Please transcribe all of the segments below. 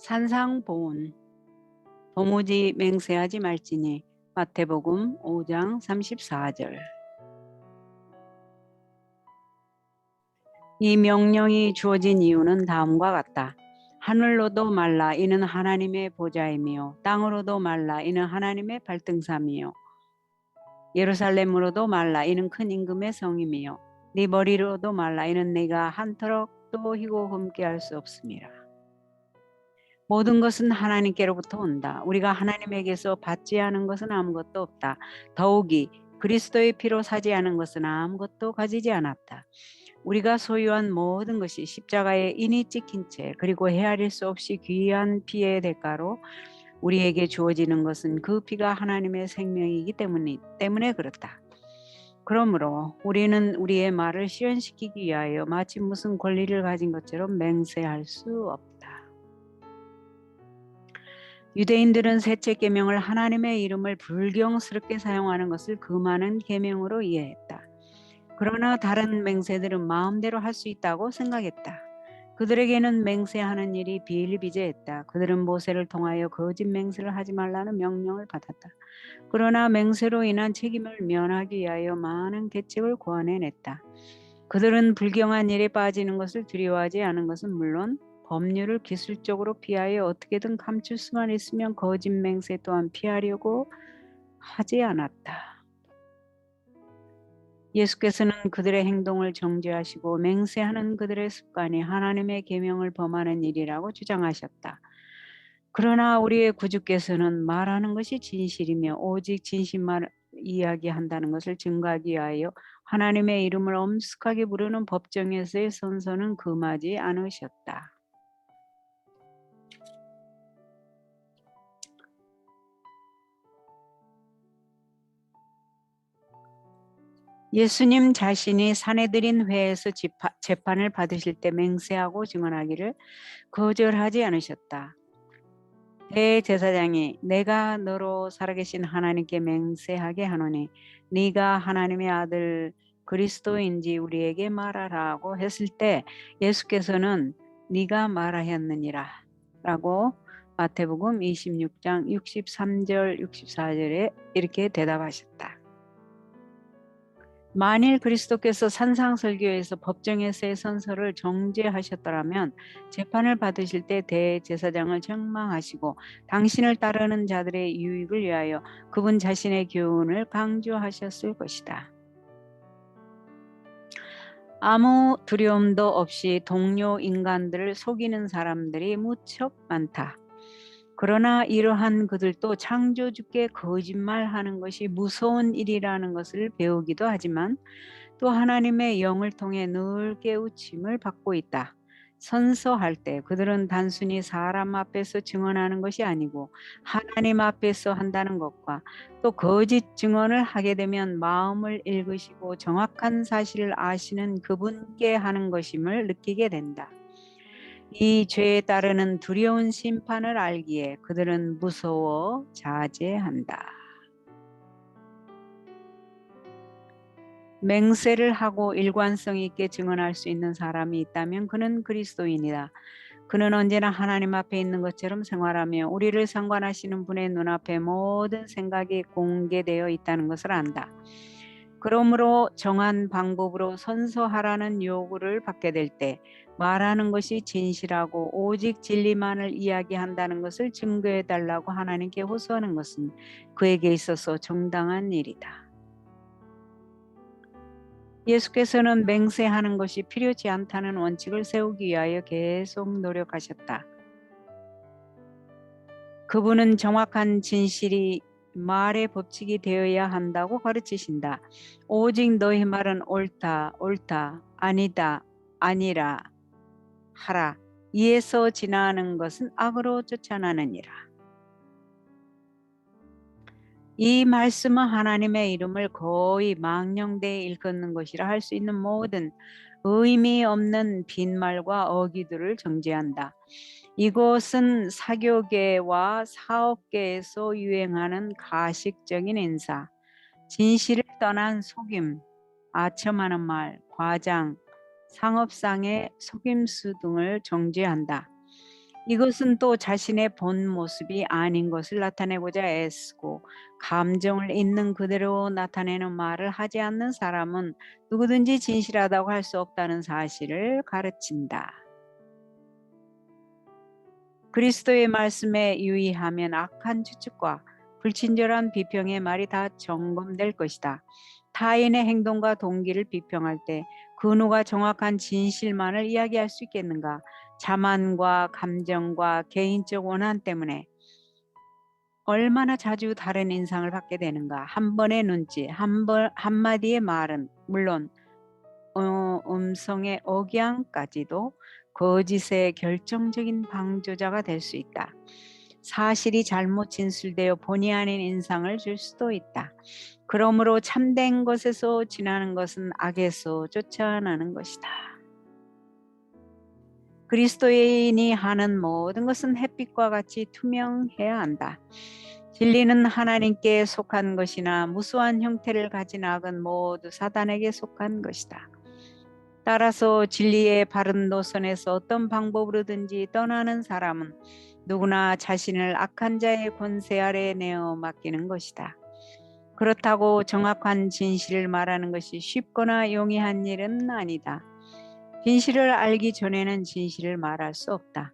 산상보훈 도무지 맹세하지 말지니. 마태복음 5장 34절. 이 명령이 주어진 이유는 다음과 같다. 하늘로도 말라 이는 하나님의 보좌이며 땅으로도 말라 이는 하나님의 발등삼이요 예루살렘으로도 말라 이는 큰 임금의 성임이요 네 머리로도 말라 이는 네가 한 터럭도 희고 흠께 할 수 없음이라. 모든 것은 하나님께로부터 온다. 우리가 하나님에게서 받지 않은 것은 아무것도 없다. 더욱이 그리스도의 피로 사지 않은 것은 아무것도 가지지 않았다. 우리가 소유한 모든 것이 십자가에 인이 찍힌 채 그리고 헤아릴 수 없이 귀한 피의 대가로 우리에게 주어지는 것은 그 피가 하나님의 생명이기 때문에 그렇다. 그러므로 우리는 우리의 말을 실현시키기 위하여 마치 무슨 권리를 가진 것처럼 맹세할 수 없다. 유대인들은 셋째 계명을 하나님의 이름을 불경스럽게 사용하는 것을 금하는 계명으로 이해했다. 그러나 다른 맹세들은 마음대로 할 수 있다고 생각했다. 그들에게는 맹세하는 일이 비일비재했다. 그들은 모세를 통하여 거짓 맹세를 하지 말라는 명령을 받았다. 그러나 맹세로 인한 책임을 면하기 위하여 많은 계책을 고안해냈다. 그들은 불경한 일에 빠지는 것을 두려워하지 않은 것은 물론 법률을 기술적으로 피하여 어떻게든 감출 수만 있으면 거짓 맹세 또한 피하려고 하지 않았다. 예수께서는 그들의 행동을 정죄하시고 맹세하는 그들의 습관이 하나님의 계명을 범하는 일이라고 주장하셨다. 그러나 우리의 구주께서는 말하는 것이 진실이며 오직 진실만 이야기한다는 것을 증거하기 위하여 하나님의 이름을 엄숙하게 부르는 법정에서의 선서는 금하지 않으셨다. 예수님 자신이 사내들인 회에서 재판을 받으실 때 맹세하고 증언하기를 거절하지 않으셨다. 대제사장이 내가 너로 살아계신 하나님께 맹세하게 하노니 네가 하나님의 아들 그리스도인지 우리에게 말하라고 했을 때 예수께서는 네가 말하였느니라 라고 마태복음 26장 63절 64절에 이렇게 대답하셨다. 만일 그리스도께서 산상설교에서 법정에서의 선서를 정죄하셨더라면 재판을 받으실 때 대제사장을 책망하시고 당신을 따르는 자들의 유익을 위하여 그분 자신의 교훈을 강조하셨을 것이다. 아무 두려움도 없이 동료 인간들을 속이는 사람들이 무척 많다. 그러나 이러한 그들도 창조주께 거짓말하는 것이 무서운 일이라는 것을 배우기도 하지만 또 하나님의 영을 통해 늘 깨우침을 받고 있다. 선서할 때 그들은 단순히 사람 앞에서 증언하는 것이 아니고 하나님 앞에서 한다는 것과 또 거짓 증언을 하게 되면 마음을 읽으시고 정확한 사실을 아시는 그분께 하는 것임을 느끼게 된다. 이 죄에 따르는 두려운 심판을 알기에 그들은 무서워 자제한다. 맹세를 하고 일관성 있게 증언할 수 있는 사람이 있다면 그는 그리스도인이다. 그는 언제나 하나님 앞에 있는 것처럼 생활하며 우리를 상관하시는 분의 눈앞에 모든 생각이 공개되어 있다는 것을 안다. 그러므로 정한 방법으로 선서하라는 요구를 받게 될 때 말하는 것이 진실하고 오직 진리만을 이야기한다는 것을 증거해 달라고 하나님께 호소하는 것은 그에게 있어서 정당한 일이다. 예수께서는 맹세하는 것이 필요치 않다는 원칙을 세우기 위하여 계속 노력하셨다. 그분은 정확한 진실이 말의 법칙이 되어야 한다고 가르치신다. 오직 너희 말은 옳다, 옳다, 아니다, 아니라 하라. 이에서 지나는 것은 악으로 쫓아나느니라. 이 말씀은 하나님의 이름을 거의 망령되이 일컫는 것이라 할 수 있는 모든 의미 없는 빈말과 어기들을 정죄한다. 이곳은 사교계와 사업계에서 유행하는 가식적인 인사, 진실을 떠난 속임, 아첨하는 말, 과장, 상업상의 속임수 등을 정죄한다. 이것은 또 자신의 본 모습이 아닌 것을 나타내고자 애쓰고 감정을 있는 그대로 나타내는 말을 하지 않는 사람은 누구든지 진실하다고 할 수 없다는 사실을 가르친다. 그리스도의 말씀에 유의하면 악한 추측과 불친절한 비평의 말이 다 점검될 것이다. 타인의 행동과 동기를 비평할 때 그 누가 정확한 진실만을 이야기할 수 있겠는가? 자만과 감정과 개인적 원한 때문에 얼마나 자주 다른 인상을 받게 되는가? 한 번의 눈짓, 한마디의 말은 물론 음성의 억양까지도 거짓의 결정적인 방조자가 될 수 있다. 사실이 잘못 진술되어 본의 아닌 인상을 줄 수도 있다. 그러므로 참된 것에서 지나는 것은 악에서 쫓아나는 것이다. 그리스도인이 하는 모든 것은 햇빛과 같이 투명해야 한다. 진리는 하나님께 속한 것이나 무수한 형태를 가진 악은 모두 사단에게 속한 것이다. 따라서 진리의 바른 노선에서 어떤 방법으로든지 떠나는 사람은 누구나 자신을 악한 자의 권세 아래 내어 맡기는 것이다. 그렇다고 정확한 진실을 말하는 것이 쉽거나 용이한 일은 아니다. 진실을 알기 전에는 진실을 말할 수 없다.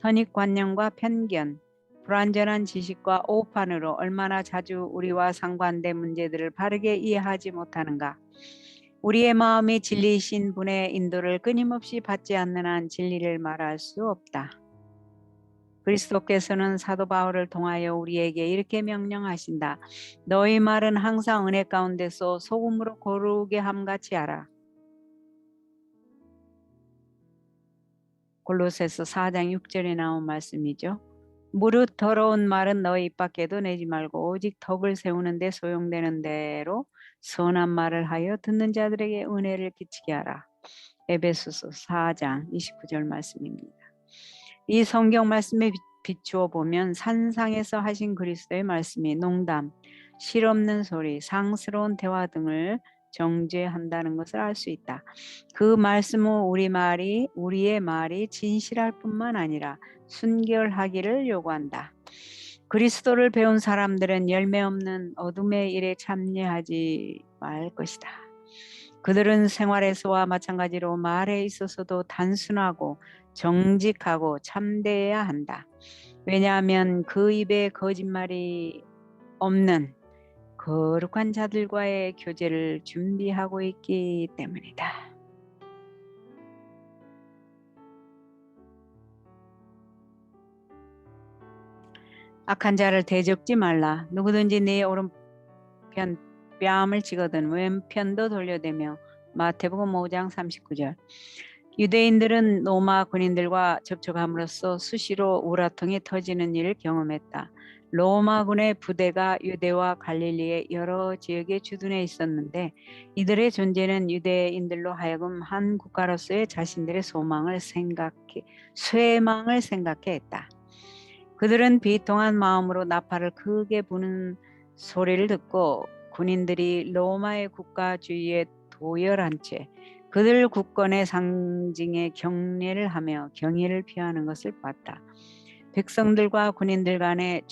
선입관념과 편견, 불완전한 지식과 오판으로 얼마나 자주 우리와 상관된 문제들을 바르게 이해하지 못하는가. 우리의 마음이 진리이신 분의 인도를 끊임없이 받지 않는 한 진리를 말할 수 없다. 그리스도께서는 사도 바울을 통하여 우리에게 이렇게 명령하신다. 너희 말은 항상 은혜 가운데서 소금으로 거룩게 함같이 하라. 골로새서 4장 6절에 나온 말씀이죠. 무릇 더러운 말은 너희 입 밖에도 내지 말고 오직 덕을 세우는 데 소용되는 대로 선한 말을 하여 듣는 자들에게 은혜를 끼치게 하라. 에베소서 4장 29절 말씀입니다. 이 성경 말씀에 비추어 보면 산상에서 하신 그리스도의 말씀이 농담, 실없는 소리, 상스러운 대화 등을 정죄한다는 것을 알 수 있다. 그 말씀은 우리의 말이 진실할 뿐만 아니라 순결하기를 요구한다. 그리스도를 배운 사람들은 열매 없는 어둠의 일에 참여하지 말 것이다. 그들은 생활에서와 마찬가지로 말에 있어서도 단순하고 정직하고 참되어야 한다. 왜냐하면 그 입에 거짓말이 없는 거룩한 자들과의 교제를 준비하고 있기 때문이다. 악한 자를 대적지 말라. 누구든지 네 오른편 뺨을 치거든 왼편도 돌려대며. 마태복음 5장 39절. 유대인들은 로마 군인들과 접촉함으로써 수시로 우라통이 터지는 일을 경험했다. 로마군의 부대가 유대와 갈릴리의 여러 지역에 주둔해 있었는데 이들의 존재는 유대인들로 하여금 한 국가로서의 자신들의 쇠망을 생각해 했다. 그들은 비통한 마음으로 나팔을 크게 부는 소리를 듣고 군인들이 로마의 국가주의에 도열한 채 그들 국권의 상징에 경례를 하며 경의를 표하는 것을 봤다. 백성들과 군인들 간의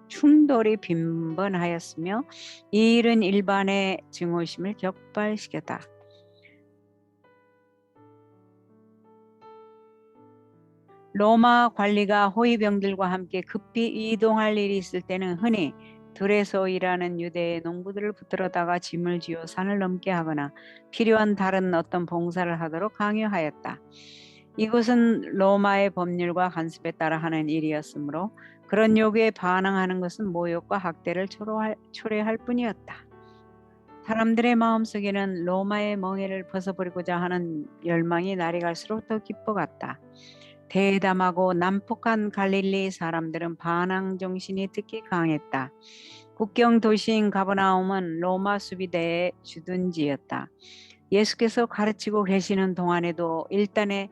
충돌이 빈번하였으며 이 일은 일반의 증오심을 격발시켰다. 로마 관리가 호위병들과 함께 급히 이동할 일이 있을 때는 흔히 들에서 일하는 유대의 농부들을 붙들어다가 짐을 쥐어 산을 넘게 하거나 필요한 다른 어떤 봉사를 하도록 강요하였다. 이것은 로마의 법률과 관습에 따라 하는 일이었으므로 그런 요구에 반항하는 것은 모욕과 학대를 초래할 뿐이었다. 사람들의 마음속에는 로마의 멍에를 벗어버리고자 하는 열망이 날이 갈수록 더 깊어갔다. 대담하고 난폭한 갈릴리 사람들은 반항 정신이 특히 강했다. 국경 도시인 가버나움은 로마 수비대의 주둔지였다. 예수께서 가르치고 계시는 동안에도 일단의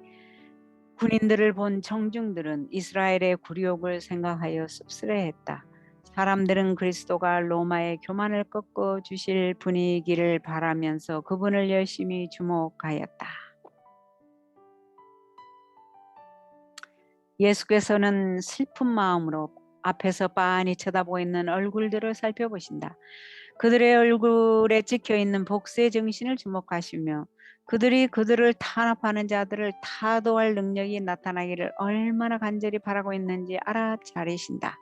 군인들을 본 청중들은 이스라엘의 굴욕을 생각하여 씁쓸해했다. 사람들은 그리스도가 로마의 교만을 꺾어 주실 분이기를 바라면서 그분을 열심히 주목하였다. 예수께서는 슬픈 마음으로 앞에서 빤히 쳐다보고 있는 얼굴들을 살펴보신다. 그들의 얼굴에 찍혀있는 복수의 정신을 주목하시며 그들이 그들을 탄압하는 자들을 타도할 능력이 나타나기를 얼마나 간절히 바라고 있는지 알아차리신다.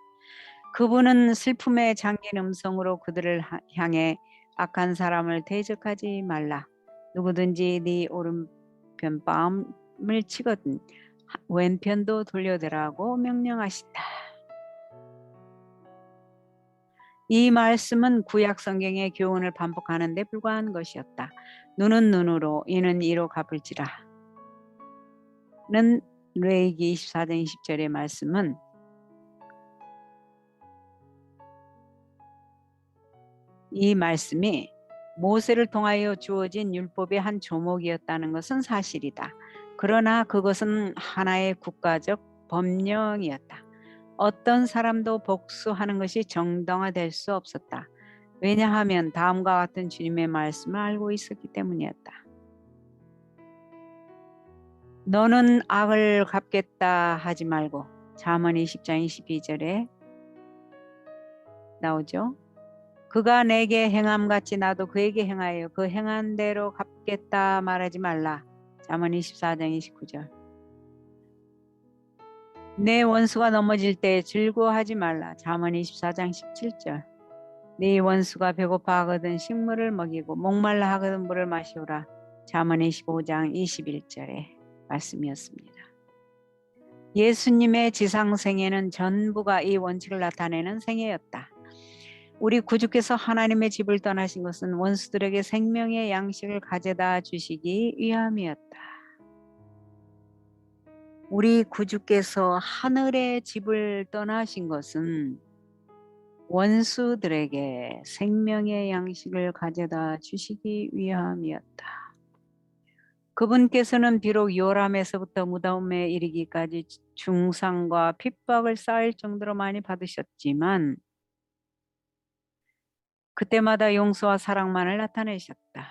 그분은 슬픔에 잠긴 음성으로 그들을 향해 악한 사람을 대적하지 말라. 누구든지 네 오른편 뺨을 치거든 왼편도 돌려대라고 명령하신다. 이 말씀은 구약 성경의 교훈을 반복하는 데 불과한 것이었다. 눈은 눈으로 이는 이로 갚을지라. 는 레위기 24장 20절의 말씀은 이 말씀이 모세를 통하여 주어진 율법의 한 조목이었다는 것은 사실이다. 그러나 그것은 하나의 국가적 법령이었다. 어떤 사람도 복수하는 것이 정당화될 수 없었다. 왜냐하면 다음과 같은 주님의 말씀을 알고 있었기 때문이었다. 너는 악을 갚겠다 하지 말고 잠언 20장 22절에 나오죠. 그가 내게 행함같이 나도 그에게 행하여 그 행한 대로 갚겠다 말하지 말라. 잠언 24장 29절. 내 원수가 넘어질 때 즐거워하지 말라. 잠언 24장 17절. 네 원수가 배고파 하거든 식물을 먹이고 목말라 하거든 물을 마시오라. 잠언 25장 21절의 말씀이었습니다. 예수님의 지상생애는 전부가 이 원칙을 나타내는 생애였다. 우리 구주께서 하나님의 집을 떠나신 것은 원수들에게 생명의 양식을 가져다 주시기 위함이었다. 우리 구주께서 하늘의 집을 떠나신 것은 원수들에게 생명의 양식을 가져다 주시기 위함이었다. 그분께서는 비록 요람에서부터 무덤에 이르기까지 중상과 핍박을 쌓을 정도로 많이 받으셨지만 그때마다 용서와 사랑만을 나타내셨다.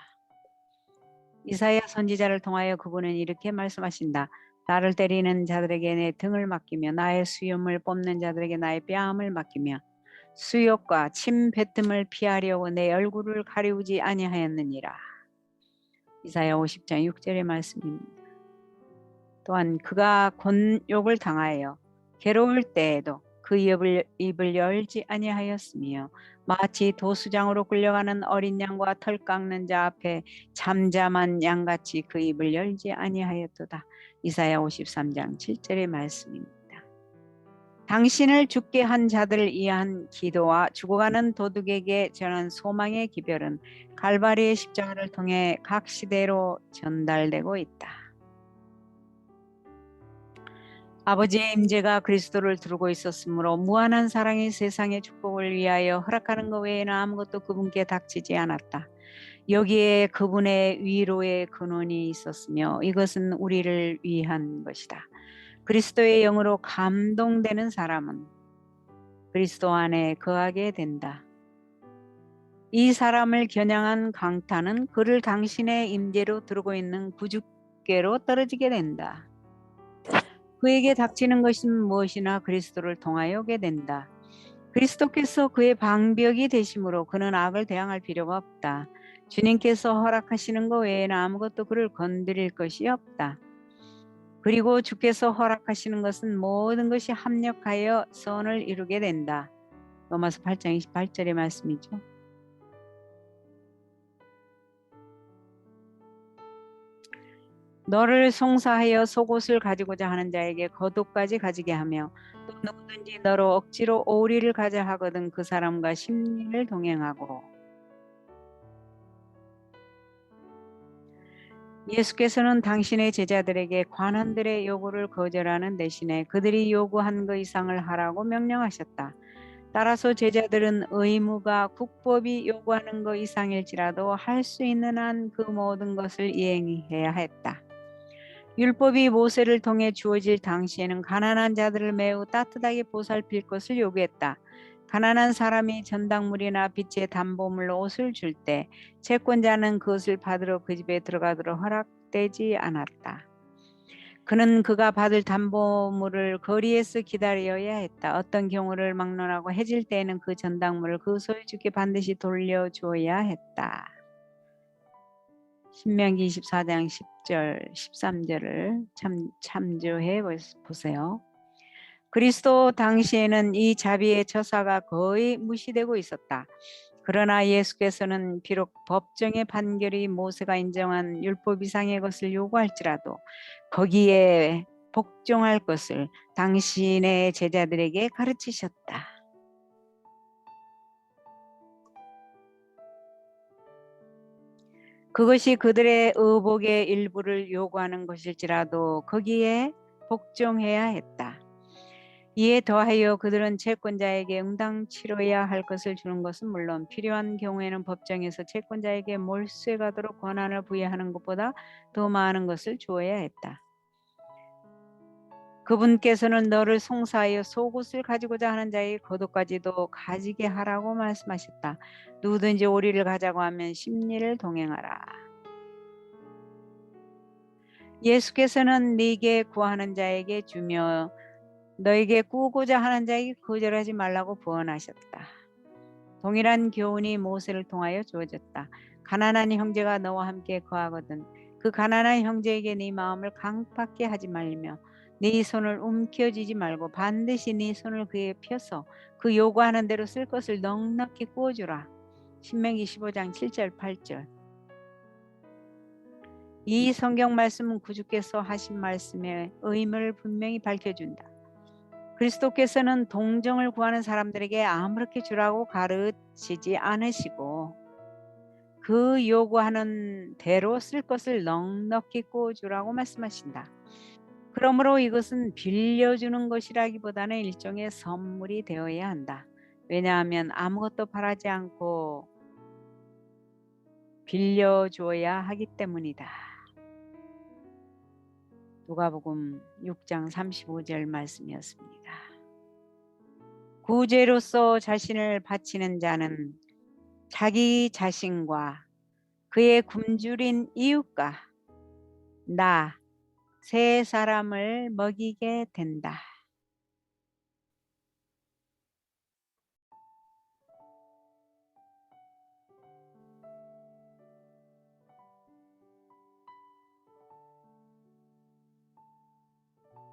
이사야 선지자를 통하여 그분은 이렇게 말씀하신다. 나를 때리는 자들에게 내 등을 맡기며 나의 수염을 뽑는 자들에게 나의 뺨을 맡기며 수욕과 침 뱉음을 피하려고 내 얼굴을 가리우지 아니하였느니라. 이사야 50장 6절의 말씀입니다. 또한 그가 곤욕을 당하여 괴로울 때에도 그 입을 열지 아니하였으며 마치 도수장으로 끌려가는 어린 양과 털 깎는 자 앞에 잠잠한 양같이 그 입을 열지 아니하였도다. 이사야 53장 7절의 말씀입니다. 당신을 죽게 한 자들을 위한 기도와 죽어가는 도둑에게 전한 소망의 기별은 갈바리의 십자가를 통해 각 시대로 전달되고 있다. 아버지의 임재가 그리스도를 두르고 있었으므로 무한한 사랑이 세상의 축복을 위하여 허락하는 것 외에는 아무것도 그분께 닥치지 않았다. 여기에 그분의 위로의 근원이 있었으며 이것은 우리를 위한 것이다. 그리스도의 영으로 감동되는 사람은 그리스도 안에 거하게 된다. 이 사람을 겨냥한 강타는 그를 당신의 임재로 두르고 있는 구주께로 떨어지게 된다. 그에게 닥치는 것은 무엇이나 그리스도를 통하여 오게 된다. 그리스도께서 그의 방벽이 되심으로 그는 악을 대항할 필요가 없다. 주님께서 허락하시는 것 외에는 아무것도 그를 건드릴 것이 없다. 그리고 주께서 허락하시는 것은 모든 것이 합력하여 선을 이루게 된다. 로마서 8장 28절의 말씀이죠. 너를 송사하여 속옷을 가지고자 하는 자에게 겉옷까지 가지게 하며 또 누구든지 너로 억지로 오리를 가자 하거든 그 사람과 심리를 동행하고. 예수께서는 당신의 제자들에게 관원들의 요구를 거절하는 대신에 그들이 요구한 것 이상을 하라고 명령하셨다. 따라서 제자들은 의무가 국법이 요구하는 것 이상일지라도 할 수 있는 한 그 모든 것을 이행해야 했다. 율법이 모세를 통해 주어질 당시에는 가난한 자들을 매우 따뜻하게 보살필 것을 요구했다. 가난한 사람이 전당물이나 빚의 담보물로 옷을 줄 때 채권자는 그것을 받으러 그 집에 들어가도록 허락되지 않았다. 그는 그가 받을 담보물을 거리에서 기다려야 했다. 어떤 경우를 막론하고 해질 때에는 그 전당물을 그 소유주께 반드시 돌려줘야 했다. 신명기 24장 10절, 13절을 참조해 보세요. 그리스도 당시에는 이 자비의 처사가 거의 무시되고 있었다. 그러나 예수께서는 비록 법정의 판결이 모세가 인정한 율법 이상의 것을 요구할지라도 거기에 복종할 것을 당신의 제자들에게 가르치셨다. 그것이 그들의 의복의 일부를 요구하는 것일지라도 거기에 복종해야 했다. 이에 더하여 그들은 채권자에게 응당 치러야 할 것을 주는 것은 물론 필요한 경우에는 법정에서 채권자에게 몰수해 가도록 권한을 부여하는 것보다 더 많은 것을 주어야 했다. 그분께서는 너를 송사하여 속옷을 가지고자 하는 자의 겉옷까지도 가지게 하라고 말씀하셨다. 누구든지 오리를 가자고 하면 십리를 동행하라. 예수께서는 네게 구하는 자에게 주며 너에게 꾸고자 하는 자에게 거절하지 말라고 부언하셨다. 동일한 교훈이 모세를 통하여 주어졌다. 가난한 형제가 너와 함께 거하거든 그 가난한 형제에게 네 마음을 강팍게 하지 말며 네 손을 움켜쥐지 말고 반드시 네 손을 그에게 펴서 그 요구하는 대로 쓸 것을 넉넉히 구워주라. 신명기 15장 7절 8절. 이 성경 말씀은 구주께서 하신 말씀의 의미를 분명히 밝혀준다. 그리스도께서는 동정을 구하는 사람들에게 아무렇게 주라고 가르치지 않으시고 그 요구하는 대로 쓸 것을 넉넉히 구워주라고 말씀하신다. 그러므로 이것은 빌려주는 것이라기보다는 일종의 선물이 되어야 한다. 왜냐하면 아무것도 바라지 않고 빌려줘야 하기 때문이다. 누가복음 6장 35절 말씀이었습니다. 구제로서 자신을 바치는 자는 자기 자신과 그의 굶주린 이웃과 나 세 사람을 먹이게 된다.